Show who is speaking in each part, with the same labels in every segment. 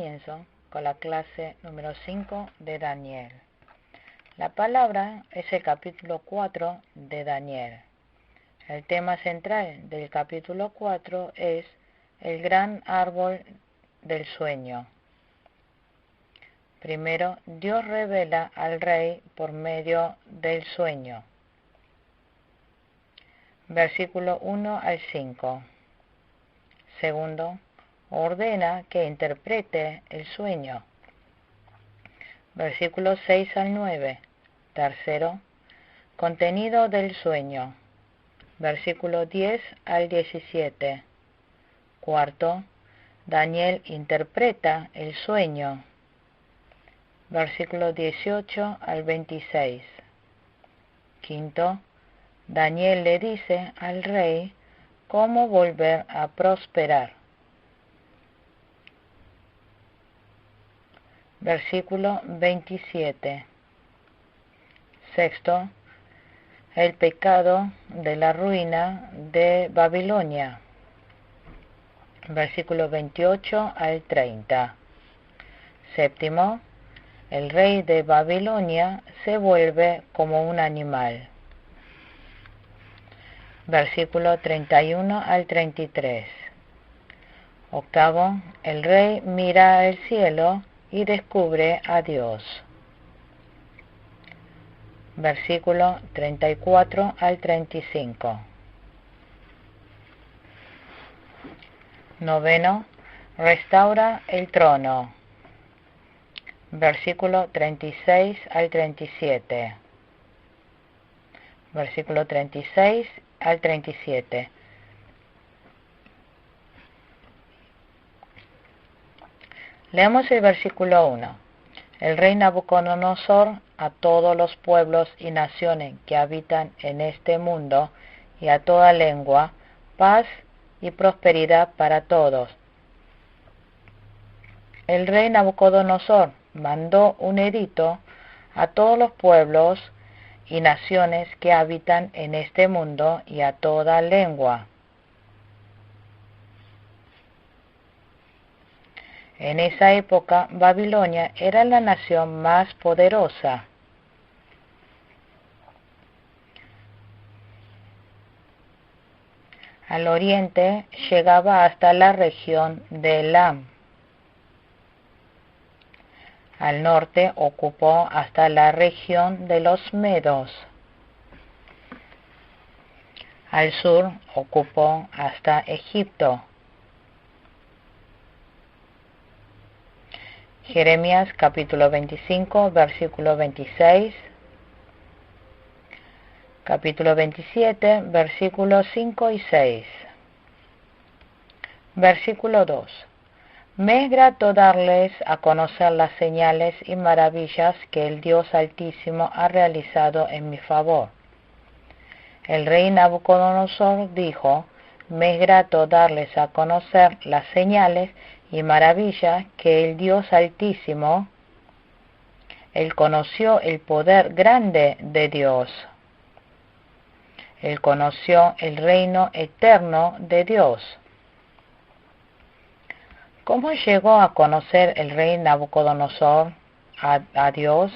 Speaker 1: comienzo con la clase número 5 de Daniel. La palabra es el capítulo 4 de Daniel. El tema central del capítulo 4 es el gran árbol del sueño. Primero, Dios revela al rey por medio del sueño. Versículo 1 al 5. Segundo, ordena que interprete el sueño. Versículos 6 al 9. Tercero, contenido del sueño. Versículo 10 al 17. Cuarto, Daniel interpreta el sueño. Versículo 18 al 26. Quinto, Daniel le dice al rey cómo volver a prosperar. Versículo 27. Sexto, el pecado de la ruina de Babilonia. Versículo 28 al 30. Séptimo, el rey de Babilonia se vuelve como un animal. Versículo 31 al 33. Octavo, el rey mira al cielo y descubre a Dios. Versículo 34 al 35. Noveno, restaura el trono. Versículo 36 al 37. Versículo 36 al 37. Leemos el versículo 1. El rey Nabucodonosor a todos los pueblos y naciones que habitan en este mundo y a toda lengua, paz y prosperidad para todos. El rey Nabucodonosor mandó un edicto a todos los pueblos y naciones que habitan en este mundo y a toda lengua. En esa época, Babilonia era la nación más poderosa. Al oriente llegaba hasta la región de Elam. Al norte ocupó hasta la región de los Medos. Al sur ocupó hasta Egipto. Jeremías capítulo 25, versículo 26. Capítulo 27, versículos 5 y 6. Versículo 2. Me es grato darles a conocer las señales y maravillas que el Dios Altísimo ha realizado en mi favor. El rey Nabucodonosor dijo, me es grato darles a conocer las señales y maravillas que el Dios Altísimo, él conoció el poder grande de Dios. Él conoció el reino eterno de Dios. ¿Cómo llegó a conocer el rey Nabucodonosor a Dios?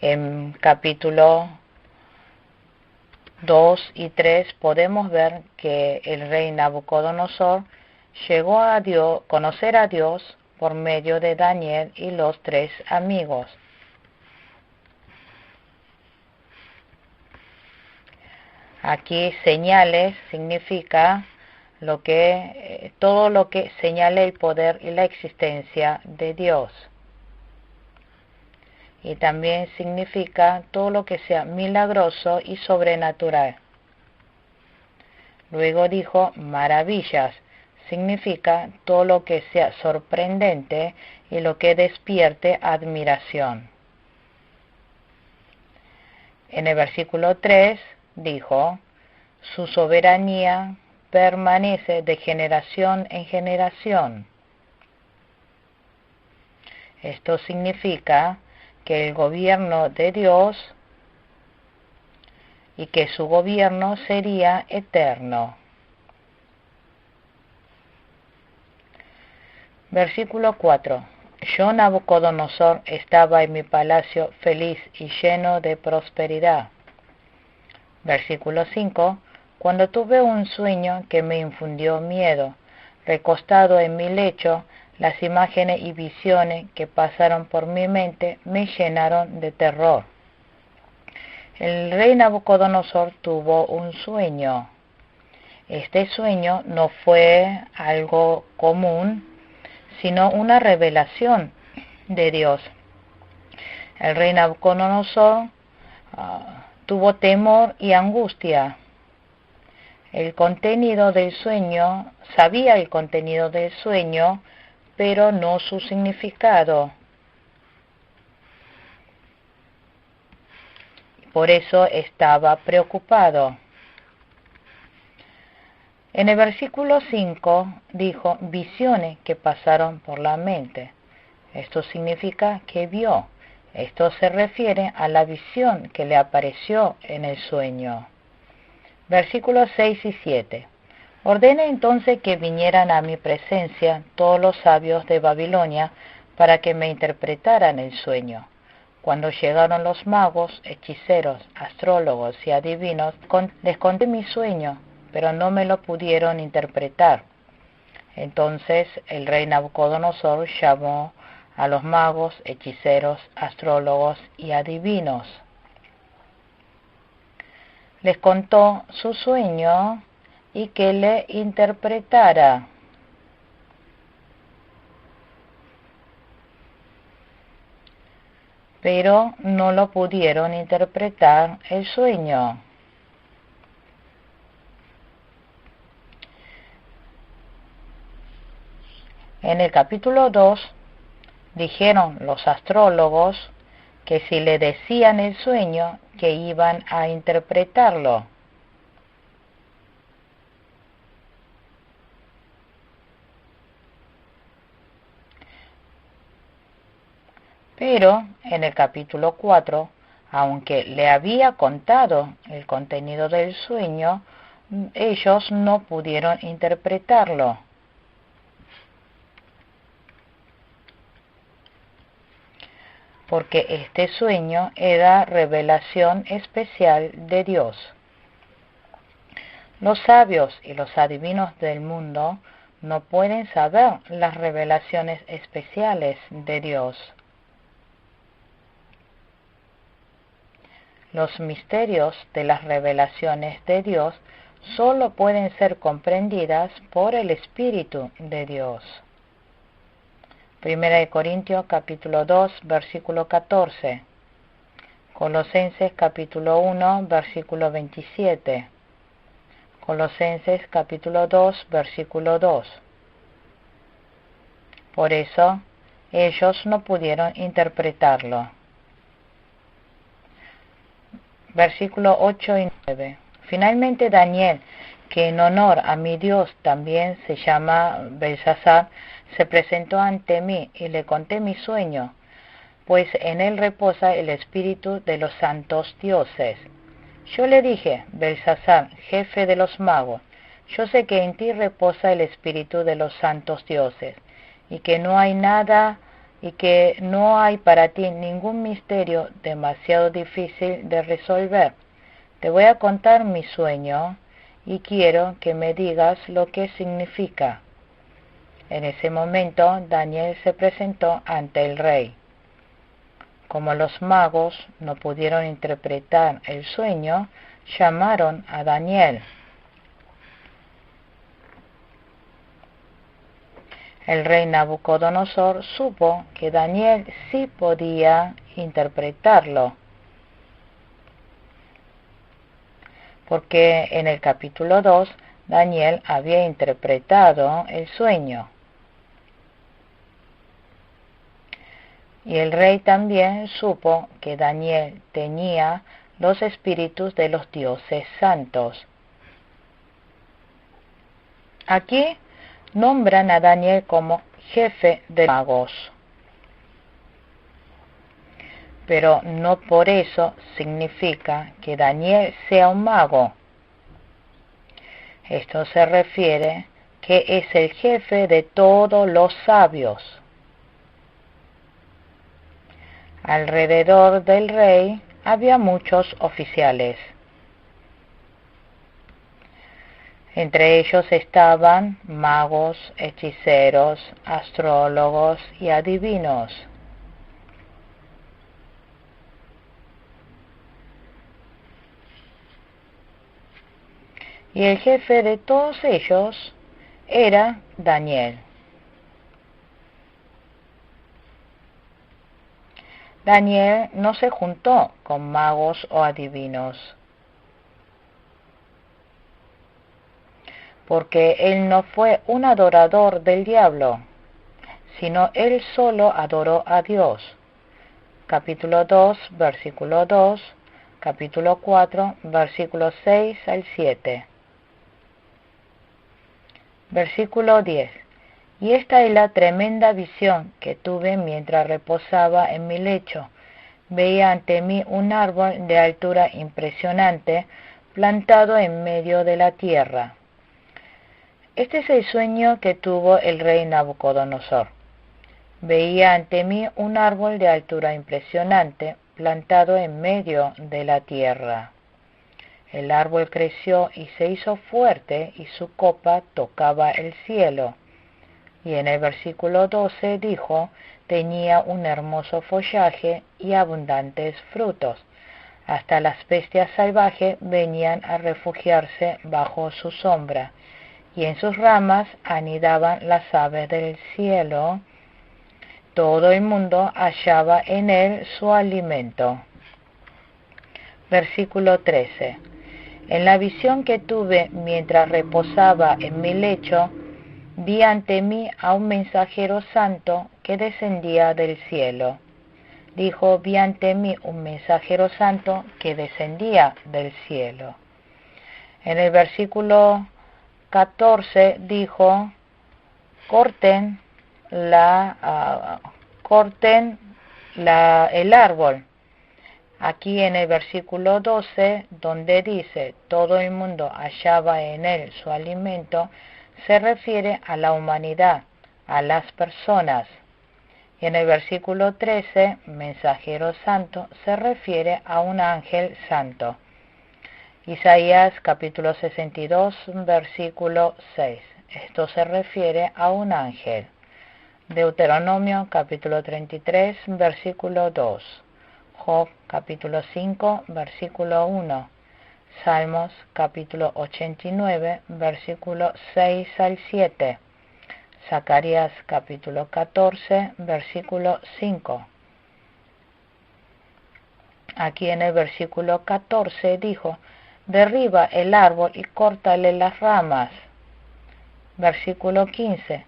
Speaker 1: En capítulo 2 y 3 podemos ver que el rey Nabucodonosor llegó a conocer a Dios por medio de Daniel y los 3 amigos. Aquí señales significa todo lo que señale el poder y la existencia de Dios. Y también significa todo lo que sea milagroso y sobrenatural. Luego dijo maravillas, significa todo lo que sea sorprendente y lo que despierte admiración. En el versículo 3 dijo, su soberanía permanece de generación en generación. Esto significa que el gobierno de Dios y que su gobierno sería eterno. Versículo 4. Yo, Nabucodonosor, estaba en mi palacio feliz y lleno de prosperidad. Versículo 5. Cuando tuve un sueño que me infundió miedo, recostado en mi lecho, las imágenes y visiones que pasaron por mi mente me llenaron de terror. El rey Nabucodonosor tuvo un sueño. Este sueño no fue algo común, sino una revelación de Dios. El rey Nabucodonosor tuvo temor y angustia. Sabía el contenido del sueño, pero no su significado. Por eso estaba preocupado. En el versículo 5 dijo, visiones que pasaron por la mente. Esto significa que vio. Esto se refiere a la visión que le apareció en el sueño. Versículos 6 y 7. Ordené entonces que vinieran a mi presencia todos los sabios de Babilonia para que me interpretaran el sueño. Cuando llegaron los magos, hechiceros, astrólogos y adivinos, les conté mi sueño, pero no me lo pudieron interpretar. Entonces el rey Nabucodonosor llamó a los magos, hechiceros, astrólogos y adivinos. Les contó su sueño y que le interpretara. Pero no lo pudieron interpretar el sueño. En el capítulo 2 dijeron los astrólogos que si le decían el sueño, que iban a interpretarlo. Pero en el capítulo 4, aunque le había contado el contenido del sueño, ellos no pudieron interpretarlo. Porque este sueño era revelación especial de Dios. Los sabios y los adivinos del mundo no pueden saber las revelaciones especiales de Dios. Los misterios de las revelaciones de Dios solo pueden ser comprendidas por el Espíritu de Dios. 1 Corintios capítulo 2, versículo 14. Colosenses capítulo 1, versículo 27. Colosenses capítulo 2, versículo 2. Por eso, ellos no pudieron interpretarlo. Versículo 8 y 9. Finalmente Daniel, que en honor a mi Dios también se llama Belsasar, se presentó ante mí y le conté mi sueño, pues en él reposa el espíritu de los santos dioses. Yo le dije, Belsasar, jefe de los magos, yo sé que en ti reposa el espíritu de los santos dioses, y que no hay para ti ningún misterio demasiado difícil de resolver. Te voy a contar mi sueño y quiero que me digas lo que significa. En ese momento Daniel se presentó ante el rey. Como los magos no pudieron interpretar el sueño, llamaron a Daniel. El rey Nabucodonosor supo que Daniel sí podía interpretarlo, porque en el capítulo 2 Daniel había interpretado el sueño. Y el rey también supo que Daniel tenía los espíritus de los dioses santos. Aquí nombran a Daniel como jefe de magos, pero no por eso significa que Daniel sea un mago. Esto se refiere que es el jefe de todos los sabios. Alrededor del rey había muchos oficiales. Entre ellos estaban magos, hechiceros, astrólogos y adivinos. Y el jefe de todos ellos era Daniel. Daniel no se juntó con magos o adivinos, porque él no fue un adorador del diablo, sino él solo adoró a Dios. Capítulo 2, versículo 2, capítulo 4, versículo 6 al 7. Versículo 10. Y esta es la tremenda visión que tuve mientras reposaba en mi lecho. Veía ante mí un árbol de altura impresionante plantado en medio de la tierra. Este es el sueño que tuvo el rey Nabucodonosor. Veía ante mí un árbol de altura impresionante plantado en medio de la tierra. El árbol creció y se hizo fuerte y su copa tocaba el cielo. Y en el versículo 12 dijo, tenía un hermoso follaje y abundantes frutos. Hasta las bestias salvajes venían a refugiarse bajo su sombra, y en sus ramas anidaban las aves del cielo. Todo el mundo hallaba en él su alimento. Versículo 13. En la visión que tuve mientras reposaba en mi lecho, vi ante mí a un mensajero santo que descendía del cielo. Dijo, vi ante mí un mensajero santo que descendía del cielo. En el versículo 14 dijo, corten el árbol. Aquí en el versículo 12, donde dice, todo el mundo hallaba en él su alimento, se refiere a la humanidad, a las personas. Y en el versículo 13, mensajero santo, se refiere a un ángel santo. Isaías capítulo 62, versículo 6. Esto se refiere a un ángel. Deuteronomio capítulo 33, versículo 2. Job capítulo 5, versículo 1. Salmos capítulo 89, versículo 6 al 7. Zacarías capítulo 14, versículo 5. Aquí en el versículo 14 dijo, derriba el árbol y córtale las ramas. Versículo 15.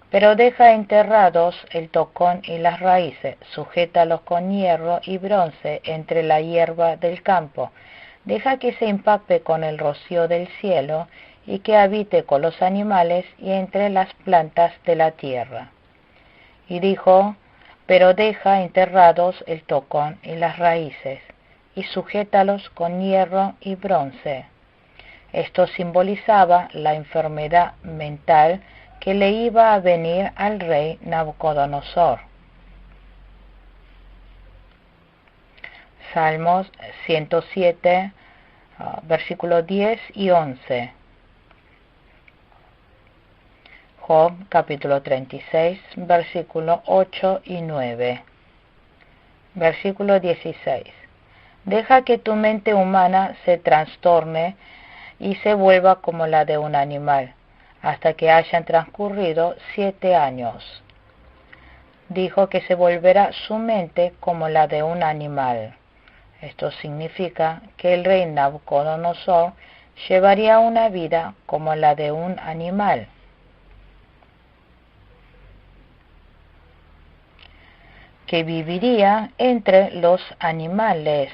Speaker 1: Pero deja enterrados el tocón y las raíces, sujétalos con hierro y bronce entre la hierba del campo. Deja que se empape con el rocío del cielo y que habite con los animales y entre las plantas de la tierra. Y dijo, pero deja enterrados el tocón y las raíces, y sujétalos con hierro y bronce. Esto simbolizaba la enfermedad mental que le iba a venir al rey Nabucodonosor. Salmos 107, versículos 10 y 11. Job capítulo 36, versículos 8 y 9. Versículo 16. Deja que tu mente humana se trastorne y se vuelva como la de un animal, hasta que hayan transcurrido 7 años. Dijo que se volverá su mente como la de un animal. Esto significa que el rey Nabucodonosor llevaría una vida como la de un animal. Que viviría entre los animales.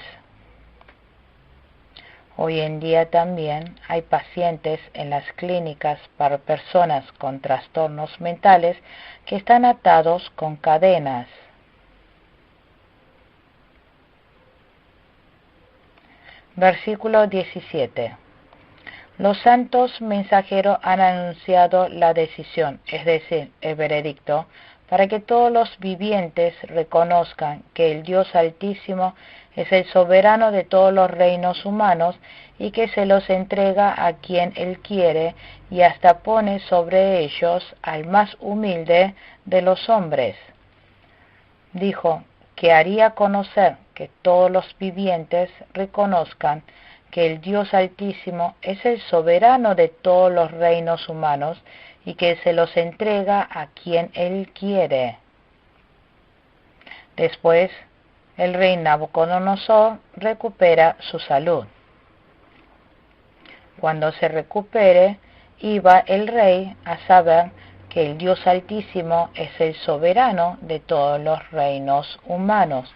Speaker 1: Hoy en día también hay pacientes en las clínicas para personas con trastornos mentales que están atados con cadenas. Versículo 17. Los santos mensajeros han anunciado la decisión, es decir, el veredicto, para que todos los vivientes reconozcan que el Dios Altísimo es el soberano de todos los reinos humanos y que se los entrega a quien Él quiere y hasta pone sobre ellos al más humilde de los hombres. Dijo que haría conocer que todos los vivientes reconozcan que el Dios Altísimo es el soberano de todos los reinos humanos y que se los entrega a quien Él quiere. Después, el rey Nabucodonosor recupera su salud. Cuando se recupere, iba el rey a saber que el Dios Altísimo es el soberano de todos los reinos humanos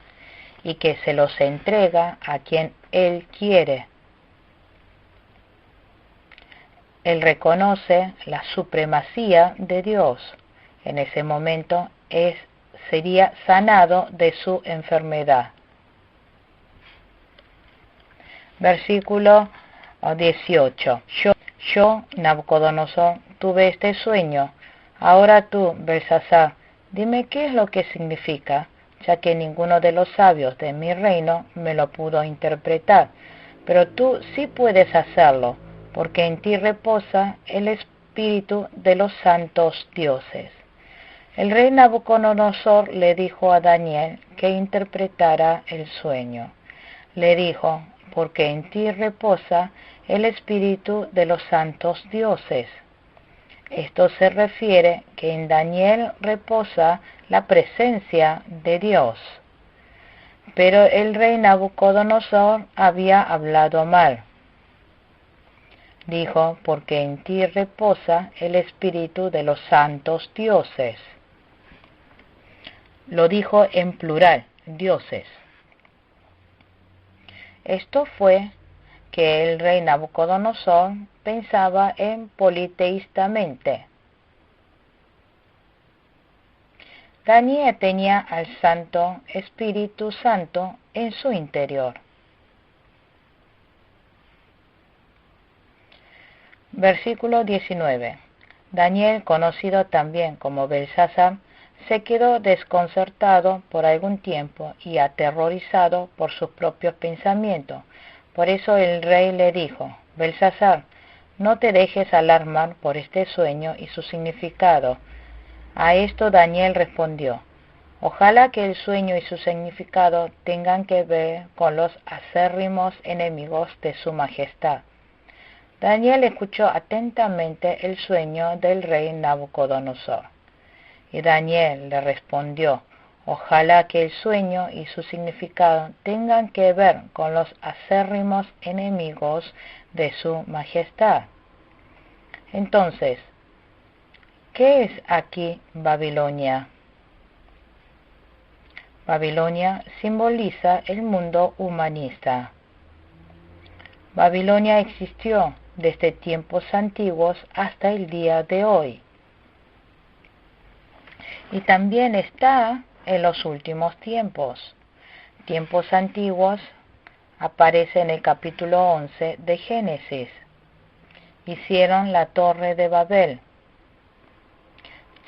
Speaker 1: y que se los entrega a quien Él quiere. Él reconoce la supremacía de Dios. En ese momento sería sanado de su enfermedad. Versículo 18. Yo, Nabucodonosor, tuve este sueño. Ahora tú, Belsasar, dime qué es lo que significa, ya que ninguno de los sabios de mi reino me lo pudo interpretar. Pero tú sí puedes hacerlo, porque en ti reposa el espíritu de los santos dioses. El rey Nabucodonosor le dijo a Daniel que interpretara el sueño. Le dijo, porque en ti reposa el espíritu de los santos dioses. Esto se refiere que en Daniel reposa la presencia de Dios. Pero el rey Nabucodonosor había hablado mal. Dijo, porque en ti reposa el espíritu de los santos dioses. Lo dijo en plural, dioses. Esto fue que el rey Nabucodonosor pensaba en politeístamente. Daniel tenía al Santo Espíritu Santo en su interior. Versículo 19. Daniel, conocido también como Belsasar, se quedó desconcertado por algún tiempo y aterrorizado por sus propios pensamientos. Por eso el rey le dijo, Belsasar, no te dejes alarmar por este sueño y su significado. A esto Daniel respondió, ojalá que el sueño y su significado tengan que ver con los acérrimos enemigos de su majestad. Daniel escuchó atentamente el sueño del rey Nabucodonosor. Y Daniel le respondió, ojalá que el sueño y su significado tengan que ver con los acérrimos enemigos de su majestad. Entonces, ¿qué es aquí Babilonia? Babilonia simboliza el mundo humanista. Babilonia existió desde tiempos antiguos hasta el día de hoy. Y también está en los últimos tiempos. Tiempos antiguos aparece en el capítulo 11 de Génesis. Hicieron la torre de Babel.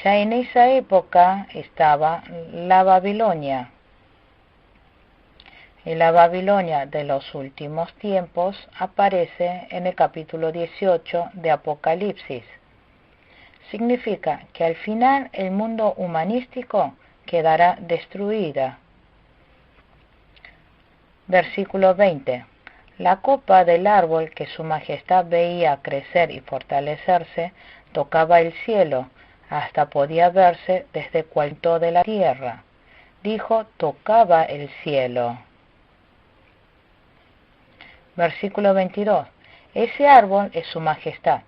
Speaker 1: Ya en esa época estaba la Babilonia. Y la Babilonia de los últimos tiempos aparece en el capítulo 18 de Apocalipsis. Significa que al final el mundo humanístico quedará destruida. Versículo 20. La copa del árbol que su majestad veía crecer y fortalecerse tocaba el cielo, hasta podía verse desde cualto de la tierra. Dijo, tocaba el cielo. Versículo 22. Ese árbol es su majestad,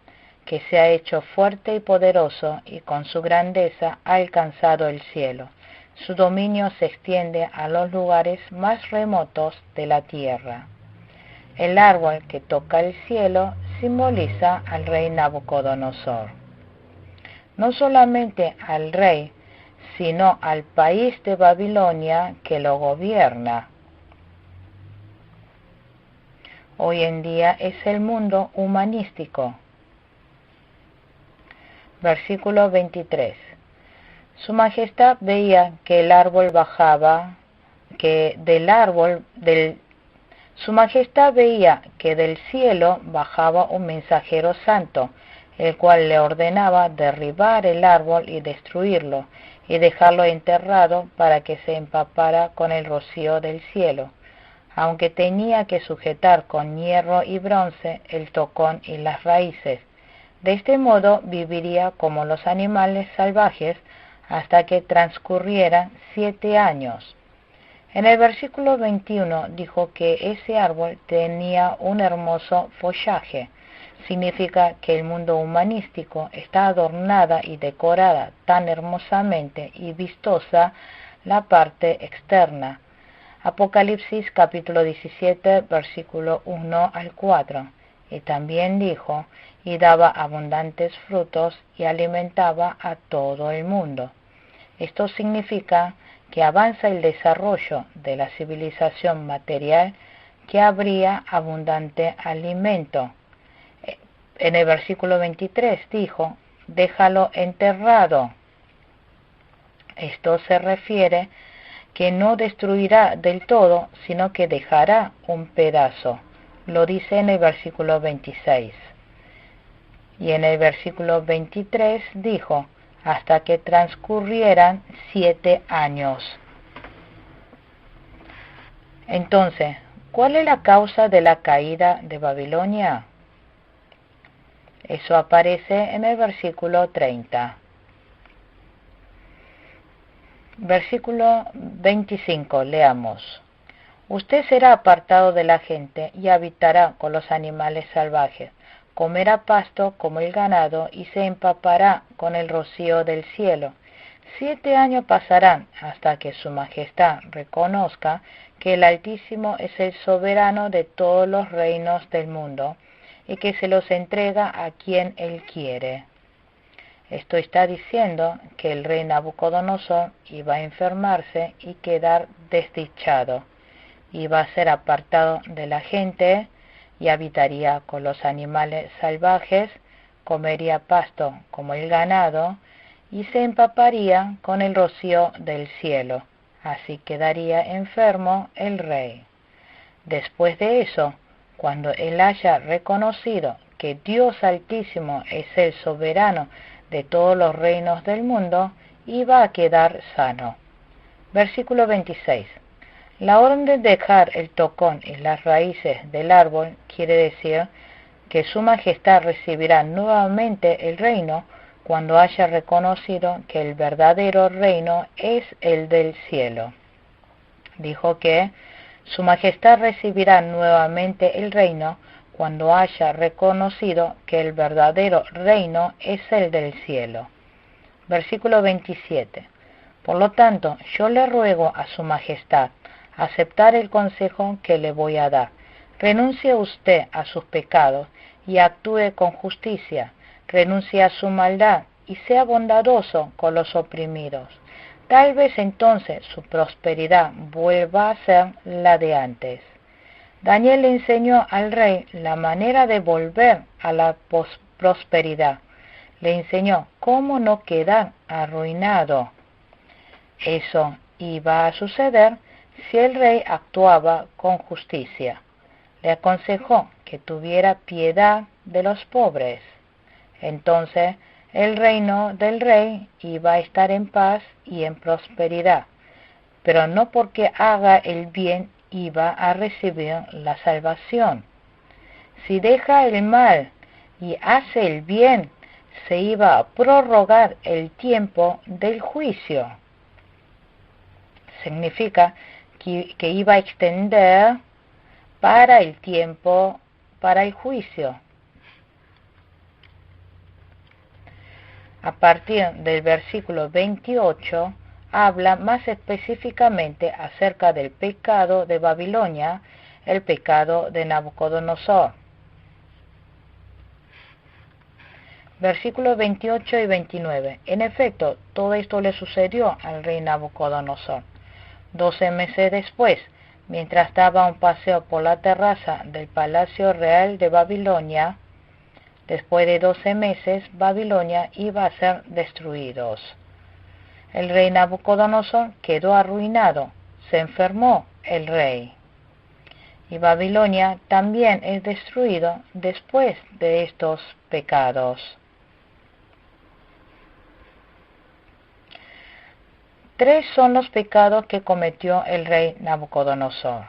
Speaker 1: que se ha hecho fuerte y poderoso, y con su grandeza ha alcanzado el cielo. Su dominio se extiende a los lugares más remotos de la tierra. El árbol que toca el cielo simboliza al rey Nabucodonosor. No solamente al rey, sino al país de Babilonia que lo gobierna. hoy en día es el mundo humanístico. Versículo 23. Su Majestad veía que el árbol bajaba, Su Majestad veía que del cielo bajaba un mensajero santo, el cual le ordenaba derribar el árbol y destruirlo, y dejarlo enterrado para que se empapara con el rocío del cielo, aunque tenía que sujetar con hierro y bronce el tocón y las raíces. De este modo viviría como los animales salvajes hasta que transcurrieran 7 años. En el versículo 21 dijo que ese árbol tenía un hermoso follaje. Significa que el mundo humanístico está adornada y decorada tan hermosamente y vistosa la parte externa. Apocalipsis capítulo 17, versículo 1 al 4. Y también dijo, y daba abundantes frutos y alimentaba a todo el mundo. Esto significa que avanza el desarrollo de la civilización material, que habría abundante alimento. En el versículo 23 dijo, déjalo enterrado. Esto se refiere que no destruirá del todo, sino que dejará un pedazo. Lo dice en el versículo 26. Y en el versículo 23 dijo, hasta que transcurrieran 7 años. Entonces, ¿cuál es la causa de la caída de Babilonia? Eso aparece en el versículo 30. Versículo 25, leamos. Usted será apartado de la gente y habitará con los animales salvajes. Comerá pasto como el ganado y se empapará con el rocío del cielo. 7 años pasarán hasta que su Majestad reconozca que el Altísimo es el soberano de todos los reinos del mundo y que se los entrega a quien Él quiere. Esto está diciendo que el rey Nabucodonosor iba a enfermarse y quedar desdichado. Iba a ser apartado de la gente y habitaría con los animales salvajes, comería pasto como el ganado y se empaparía con el rocío del cielo. Así quedaría enfermo el rey. Después de eso, cuando él haya reconocido que Dios Altísimo es el soberano de todos los reinos del mundo, iba a quedar sano. Versículo 26. La orden de dejar el tocón y las raíces del árbol quiere decir que su Majestad recibirá nuevamente el reino cuando haya reconocido que el verdadero reino es el del cielo. Dijo que su Majestad recibirá nuevamente el reino cuando haya reconocido que el verdadero reino es el del cielo. Versículo 27. Por lo tanto, yo le ruego a su Majestad aceptar el consejo que le voy a dar. Renuncie usted a sus pecados y actúe con justicia. Renuncie a su maldad y sea bondadoso con los oprimidos. Tal vez entonces su prosperidad vuelva a ser la de antes. Daniel le enseñó al rey la manera de volver a la prosperidad. Le enseñó cómo no quedar arruinado. Eso iba a suceder si el rey actuaba con justicia. Le aconsejó que tuviera piedad de los pobres. Entonces el reino del rey iba a estar en paz y en prosperidad, pero no porque haga el bien iba a recibir la salvación. Si deja el mal y hace el bien, se iba a prorrogar el tiempo del juicio. Significa que iba a extender para el tiempo, para el juicio. A partir del versículo 28, habla más específicamente acerca del pecado de Babilonia, el pecado de Nabucodonosor. Versículos 28 y 29. En efecto, todo esto le sucedió al rey Nabucodonosor. 12 meses después, mientras daba un paseo por la terraza del Palacio Real de Babilonia. Después de 12 meses, Babilonia iba a ser destruido. El rey Nabucodonosor quedó arruinado, se enfermó el rey. Y Babilonia también es destruido después de estos pecados. 3 son los pecados que cometió el rey Nabucodonosor.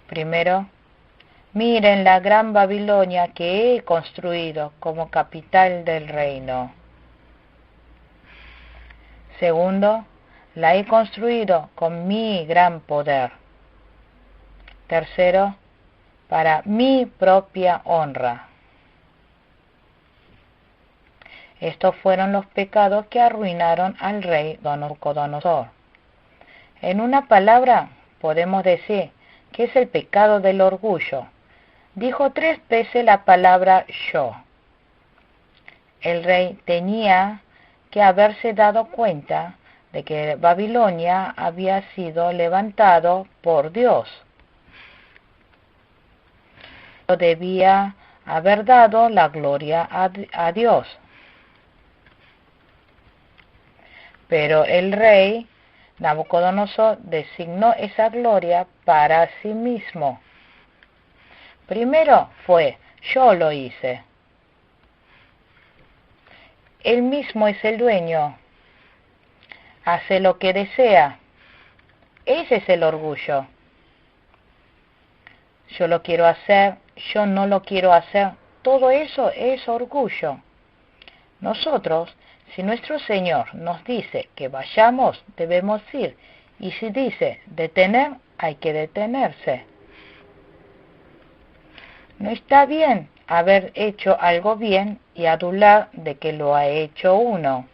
Speaker 1: Primero, miren la gran Babilonia que he construido como capital del reino. Segundo, la he construido con mi gran poder. Tercero, para mi propia honra. Estos fueron los pecados que arruinaron al rey Nabucodonosor. En una palabra, podemos decir que es el pecado del orgullo. Dijo 3 veces la palabra yo. El rey tenía que haberse dado cuenta de que Babilonia había sido levantado por Dios. Debía haber dado la gloria a Dios. Pero el rey Nabucodonosor designó esa gloria para sí mismo. Primero fue, yo lo hice. Él mismo es el dueño. Hace lo que desea. Ese es el orgullo. Yo lo quiero hacer, yo no lo quiero hacer. Todo eso es orgullo. Nosotros, si nuestro Señor nos dice que vayamos, debemos ir. Y si dice detener, hay que detenerse. No está bien haber hecho algo bien y adular de que lo ha hecho uno.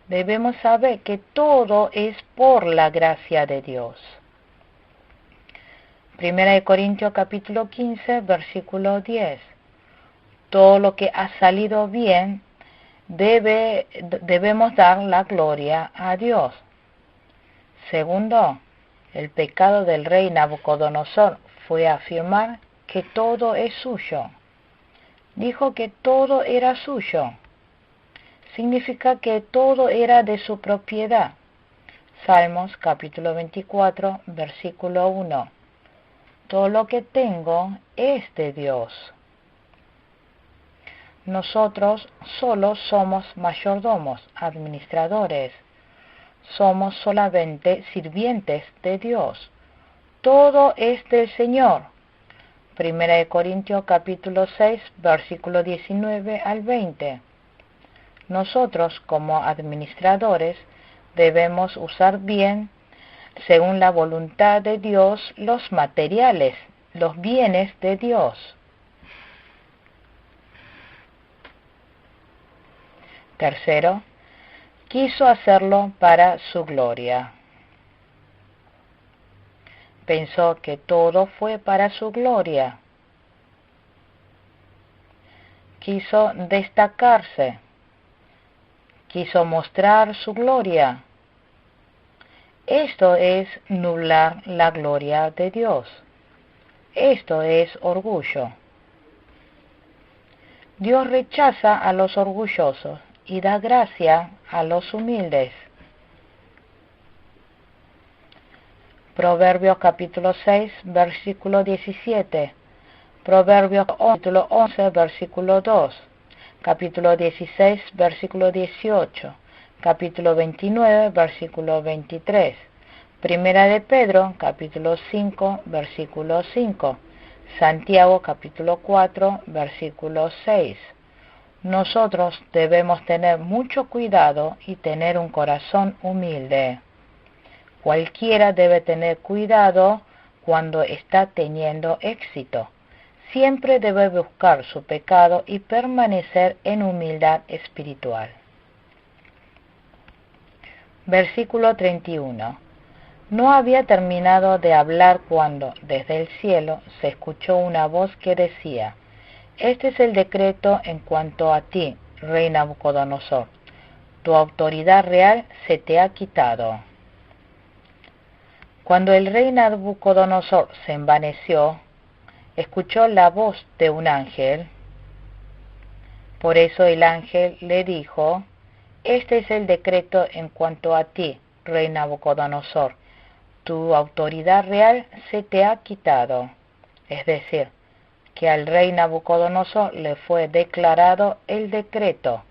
Speaker 1: Debemos saber que todo es por la gracia de Dios. 1 Corintios capítulo 15, versículo 10. Todo lo que ha salido bien, debemos dar la gloria a Dios. Segundo, el pecado del rey Nabucodonosor fue afirmar que todo es suyo. Dijo que todo era suyo. Significa que todo era de su propiedad. Salmos capítulo 24, versículo 1. Todo lo que tengo es de Dios. Nosotros solo somos mayordomos, administradores. Somos solamente sirvientes de Dios. Todo es del Señor. 1 Corintios capítulo 6, versículo 19 al 20. Nosotros como administradores debemos usar bien, según la voluntad de Dios, los materiales, los bienes de Dios. Tercero, quiso hacerlo para su gloria. Pensó que todo fue para su gloria. Quiso destacarse. Quiso mostrar su gloria. Esto es nublar la gloria de Dios. Esto es orgullo. Dios rechaza a los orgullosos y da gracia a los humildes. Proverbios capítulo 6, versículo 17. Proverbios capítulo 11, versículo 2. Capítulo 16, versículo 18. Capítulo 29, versículo 23. Primera de Pedro, capítulo 5, versículo 5. Santiago, capítulo 4, versículo 6. Nosotros debemos tener mucho cuidado y tener un corazón humilde. Cualquiera debe tener cuidado cuando está teniendo éxito. Siempre debe buscar su pecado y permanecer en humildad espiritual. Versículo 31. No había terminado de hablar cuando, desde el cielo, se escuchó una voz que decía: Este es el decreto en cuanto a ti, rey Nabucodonosor. Tu autoridad real se te ha quitado. Cuando el rey Nabucodonosor se envaneció, escuchó la voz de un ángel. Por eso el ángel le dijo: este es el decreto en cuanto a ti, rey Nabucodonosor. Tu autoridad real se te ha quitado. Es decir, que al rey Nabucodonosor le fue declarado el decreto.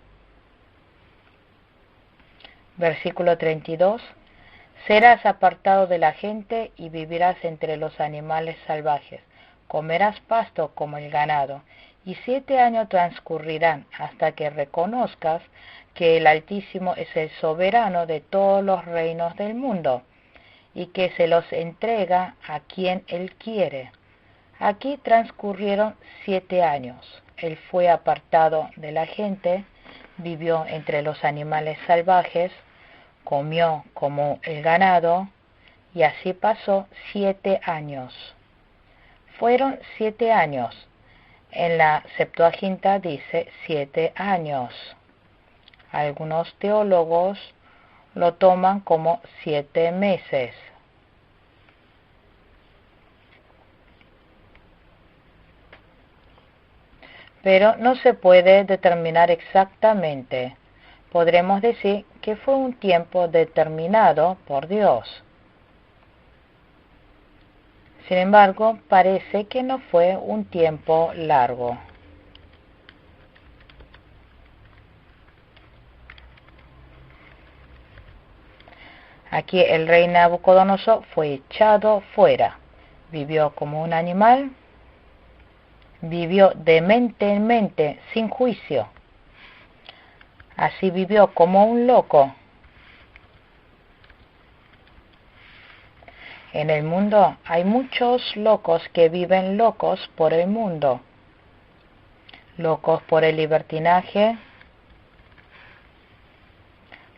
Speaker 1: Versículo 32. Serás apartado de la gente y vivirás entre los animales salvajes. Comerás pasto como el ganado, y 7 años transcurrirán hasta que reconozcas que el Altísimo es el soberano de todos los reinos del mundo, y que se los entrega a quien Él quiere. Aquí transcurrieron 7 años. Él fue apartado de la gente, vivió entre los animales salvajes, comió como el ganado, y así pasó 7 años. Fueron 7 años. En la Septuaginta dice 7 años. Algunos teólogos lo toman como 7 meses. Pero no se puede determinar exactamente. Podremos decir que fue un tiempo determinado por Dios. Sin embargo, parece que no fue un tiempo largo. Aquí el rey Nabucodonosor fue echado fuera. Vivió como un animal, vivió dementemente, sin juicio. Así vivió como un loco. En el mundo hay muchos locos que viven locos por el mundo. Locos por el libertinaje,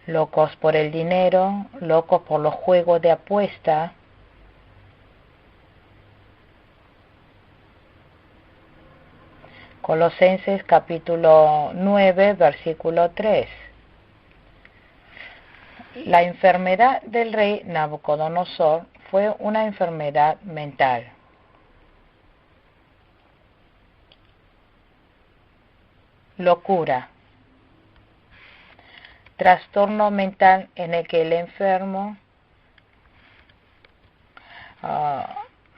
Speaker 1: locos por el dinero, locos por los juegos de apuesta. Colosenses capítulo 9, versículo 3. La enfermedad del rey Nabucodonosor fue una enfermedad mental. Locura. Trastorno mental en el que el enfermo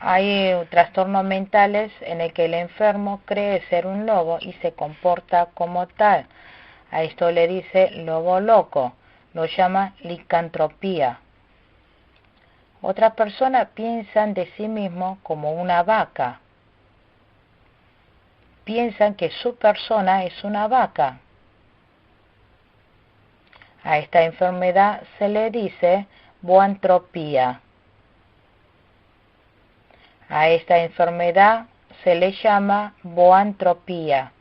Speaker 1: hay trastornos mentales en el que el enfermo cree ser un lobo y se comporta como tal. A esto le dice lobo loco, lo llama licantropía. Otras personas piensan de sí mismo como una vaca. Piensan que su persona es una vaca. A esta enfermedad se le dice boantropía. A esta enfermedad se le llama boantropía.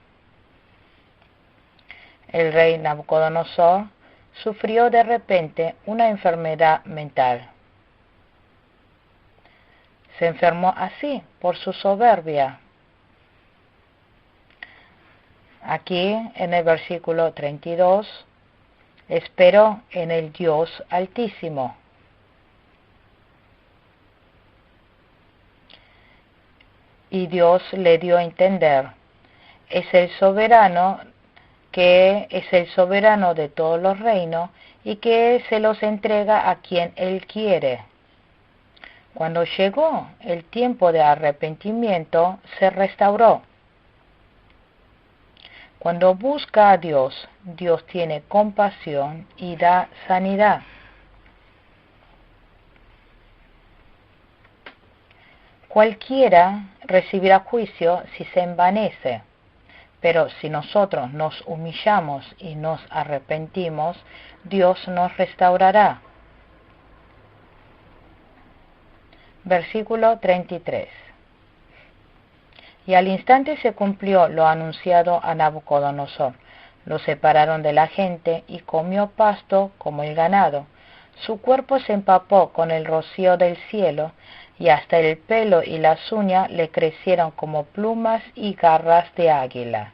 Speaker 1: El rey Nabucodonosor sufrió de repente una enfermedad mental. Se enfermó así por su soberbia. Aquí en el versículo 32, esperó en el Dios Altísimo. Y Dios le dio a entender, es el soberano que es el soberano de todos los reinos y que se los entrega a quien Él quiere. Cuando llegó el tiempo de arrepentimiento, se restauró. Cuando busca a Dios, Dios tiene compasión y da sanidad. Cualquiera recibirá juicio si se envanece, pero si nosotros nos humillamos y nos arrepentimos, Dios nos restaurará. Versículo 33. Y al instante se cumplió lo anunciado a Nabucodonosor. Lo separaron de la gente y comió pasto como el ganado. Su cuerpo se empapó con el rocío del cielo, y hasta el pelo y las uñas le crecieron como plumas y garras de águila.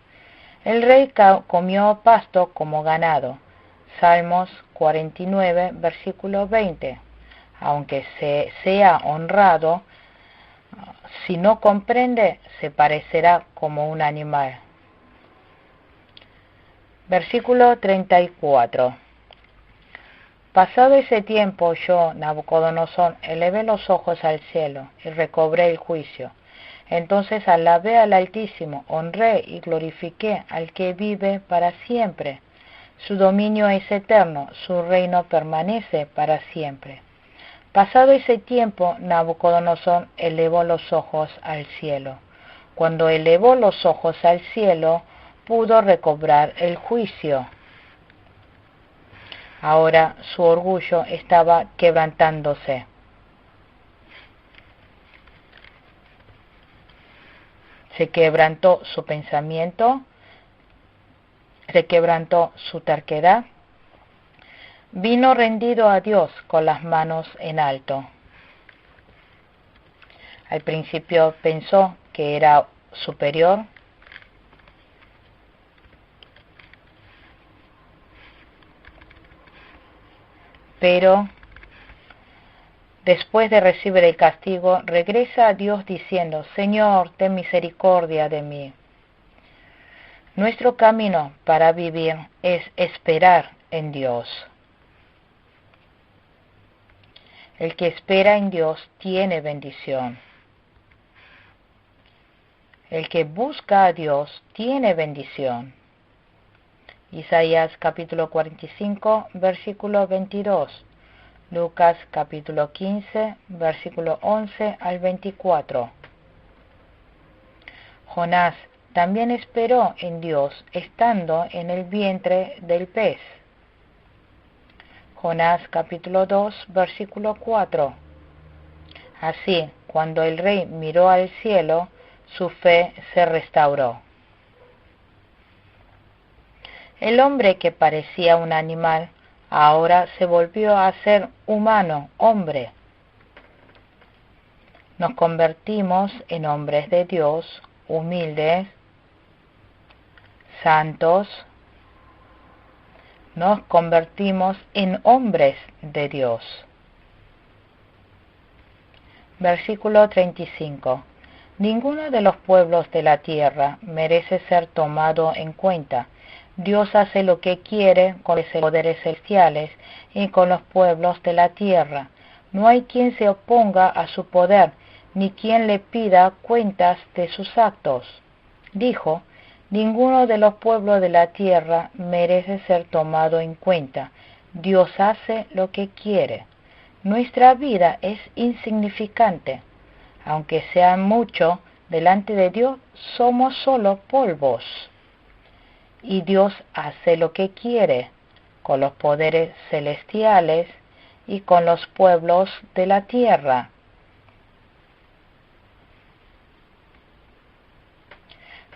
Speaker 1: El rey comió pasto como ganado. Salmos 49, versículo 20. aunque sea honrado, si no comprende, se parecerá como un animal. Versículo 34. Pasado ese tiempo, yo, Nabucodonosor, elevé los ojos al cielo y recobré el juicio. Entonces alabé al Altísimo, honré y glorifiqué al que vive para siempre. Su dominio es eterno, su reino permanece para siempre. Pasado ese tiempo, Nabucodonosor elevó los ojos al cielo. Cuando elevó los ojos al cielo, pudo recobrar el juicio. Ahora su orgullo estaba quebrantándose. Se quebrantó su pensamiento, se quebrantó su terquedad. Vino rendido a Dios con las manos en alto. Al principio pensó que era superior, pero después de recibir el castigo, regresa a Dios diciendo: Señor, ten misericordia de mí. Nuestro camino para vivir es esperar en Dios. El que espera en Dios tiene bendición. El que busca a Dios tiene bendición. Isaías capítulo 45, versículo 22. Lucas capítulo 15, versículo 11 al 24. Jonás también esperó en Dios estando en el vientre del pez. Jonás capítulo 2, versículo 4. Así, cuando el rey miró al cielo, su fe se restauró. El hombre que parecía un animal, ahora se volvió a ser humano, hombre. Nos convertimos en hombres de Dios, humildes, santos. Nos convertimos en hombres de Dios. Versículo 35. Ninguno de los pueblos de la tierra merece ser tomado en cuenta. Dios hace lo que quiere con los poderes celestiales y con los pueblos de la tierra. No hay quien se oponga a su poder, ni quien le pida cuentas de sus actos. Dijo: ninguno de los pueblos de la tierra merece ser tomado en cuenta. Dios hace lo que quiere. Nuestra vida es insignificante. Aunque sea mucho, delante de Dios somos solo polvos. Y Dios hace lo que quiere con los poderes celestiales y con los pueblos de la tierra.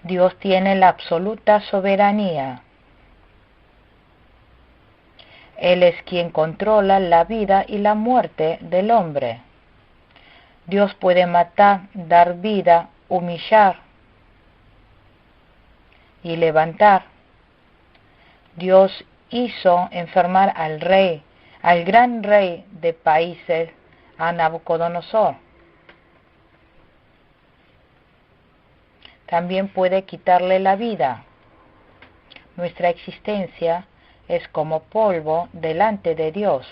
Speaker 1: Dios tiene la absoluta soberanía. Él es quien controla la vida y la muerte del hombre. Dios puede matar, dar vida, humillar y levantar. Dios hizo enfermar al rey, al gran rey de países, a Nabucodonosor. También puede quitarle la vida. Nuestra existencia es como polvo delante de Dios.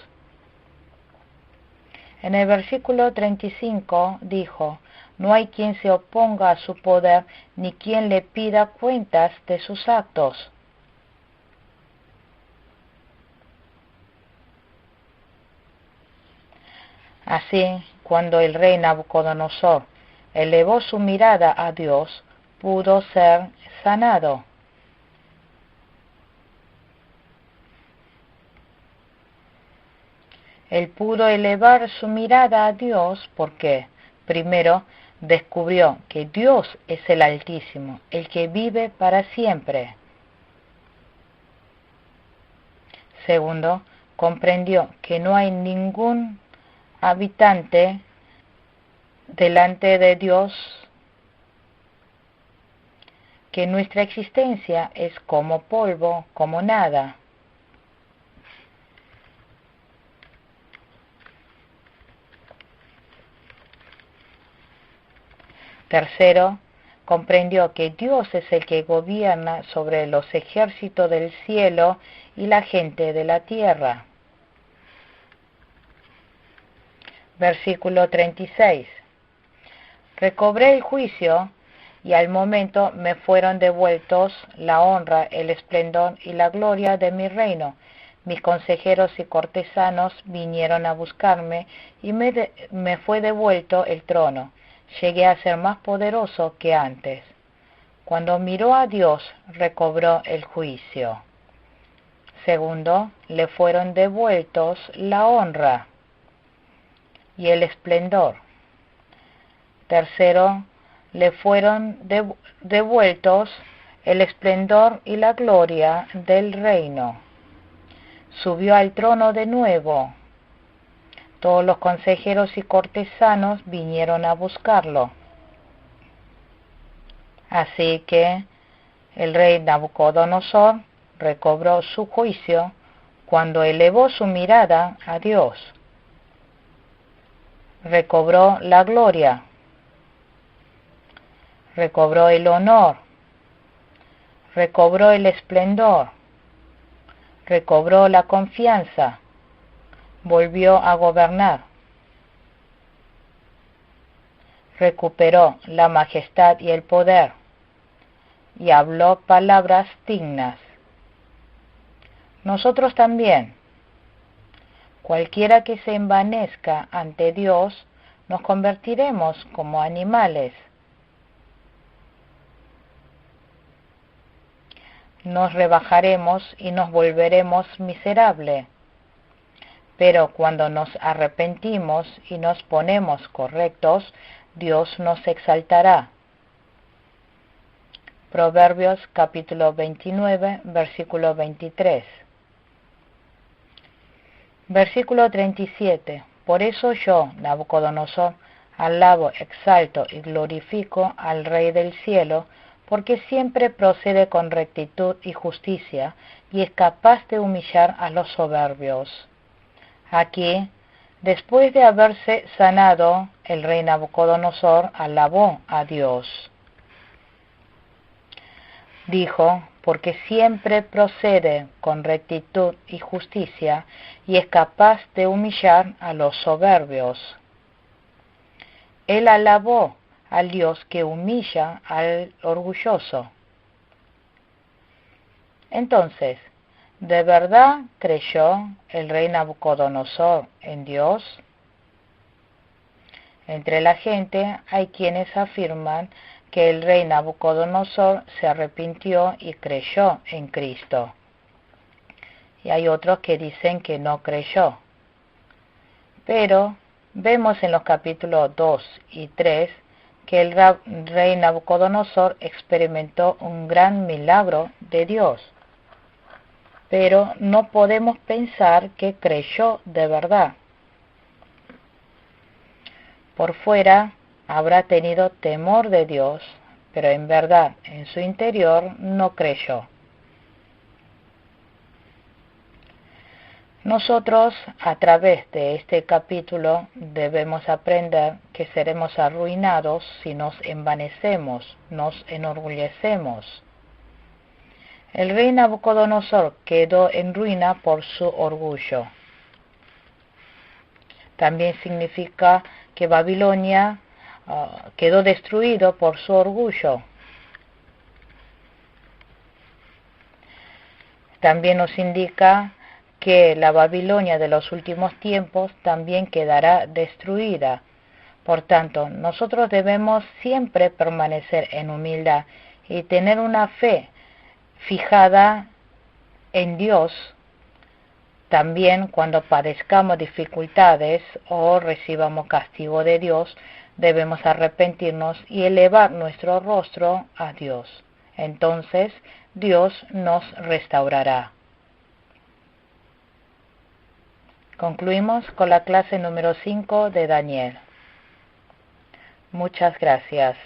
Speaker 1: En el versículo 35 dijo: no hay quien se oponga a su poder, ni quien le pida cuentas de sus actos. Así, cuando el rey Nabucodonosor elevó su mirada a Dios, pudo ser sanado. Él pudo elevar su mirada a Dios porque, primero, descubrió que Dios es el Altísimo, el que vive para siempre. Segundo, comprendió que no hay ningún habitante delante de Dios, que nuestra existencia es como polvo, como nada. Tercero, comprendió que Dios es el que gobierna sobre los ejércitos del cielo y la gente de la tierra. Versículo 36. Recobré el juicio y al momento me fueron devueltos la honra, el esplendor y la gloria de mi reino. Mis consejeros y cortesanos vinieron a buscarme y me fue devuelto el trono. Llegué a ser más poderoso que antes. Cuando miró a Dios, recobró el juicio. Segundo, le fueron devueltos la honra y el esplendor. Tercero, le fueron devueltos el esplendor y la gloria del reino. Subió al trono de nuevo. Todos los consejeros y cortesanos vinieron a buscarlo. Así que el rey Nabucodonosor recobró su juicio cuando elevó su mirada a Dios. Recobró la gloria. Recobró el honor. Recobró el esplendor. Recobró la confianza. Volvió a gobernar. Recuperó la majestad y el poder. Y habló palabras dignas. Nosotros también. Cualquiera que se envanezca ante Dios, nos convertiremos como animales. Nos rebajaremos y nos volveremos miserables. Pero cuando nos arrepentimos y nos ponemos correctos, Dios nos exaltará. Proverbios capítulo 29, versículo 23. Versículo 37. Por eso yo, Nabucodonosor, alabo, exalto y glorifico al Rey del cielo, porque siempre procede con rectitud y justicia, y es capaz de humillar a los soberbios. Aquí, después de haberse sanado, el rey Nabucodonosor alabó a Dios. Dijo, porque siempre procede con rectitud y justicia, y es capaz de humillar a los soberbios. Él alabó al Dios que humilla al orgulloso. Entonces, ¿de verdad creyó el rey Nabucodonosor en Dios? Entre la gente hay quienes afirman que el rey Nabucodonosor se arrepintió y creyó en Cristo. Y hay otros que dicen que no creyó. Pero vemos en los capítulos 2 y 3 que el rey Nabucodonosor experimentó un gran milagro de Dios. Pero no podemos pensar que creyó de verdad. Por fuera habrá tenido temor de Dios, pero en verdad en su interior no creyó. Nosotros, a través de este capítulo, debemos aprender que seremos arruinados si nos envanecemos, nos enorgullecemos. El rey Nabucodonosor quedó en ruina por su orgullo. También significa que Babilonia quedó destruido por su orgullo. También nos indica que la Babilonia de los últimos tiempos también quedará destruida. Por tanto, nosotros debemos siempre permanecer en humildad y tener una fe fijada en Dios. También cuando padezcamos dificultades o recibamos castigo de Dios, debemos arrepentirnos y elevar nuestro rostro a Dios. Entonces, Dios nos restaurará. Concluimos con la clase número 5 de Daniel. Muchas gracias.